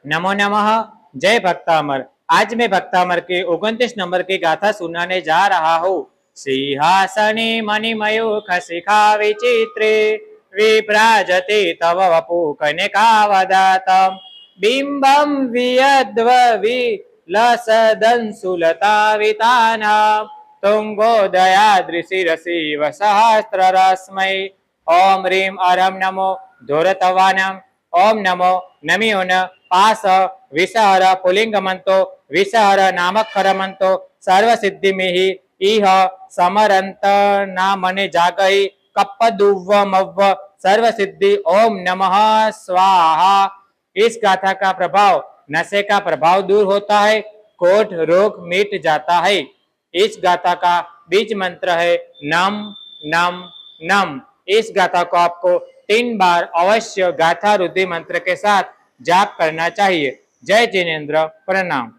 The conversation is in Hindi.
नमो नमः। जय भक्तामर। आज मैं भक्तामर के 29 नंबर की गाथा सुनाने जा रहा हूँ। सिंहासने मणिमयूख शिखा विचित्रे विभ्राजते तव वपु कनकावदातम् बिम्बं वियद्विलसदंसुलतावितानां तुङ्गोदयाद्रिशिरसिव सहस्ररश्मै। ओम ह्रीं अरं नमो धूरतवानम्। ओम नमो नमियोन पास विसहर पुलिंग मंतो विसहर नामक्षर मंतो सर्व सिद्धि मिहि इह समरंत नामने जागहि कप्पदुव्व मव्व सर्व सिद्धि ओम नमः स्वाहा। इस गाथा का प्रभाव नशे का प्रभाव दूर होता है, कोढ़ रोग मिट जाता है। इस गाथा का बीज मंत्र है नम नम नम। इस गाथा को आपको 3 बार अवश्य गाथा रुद्धि मंत्र के साथ जाप करना चाहिए। जय जिनेन्द्र। प्रणाम।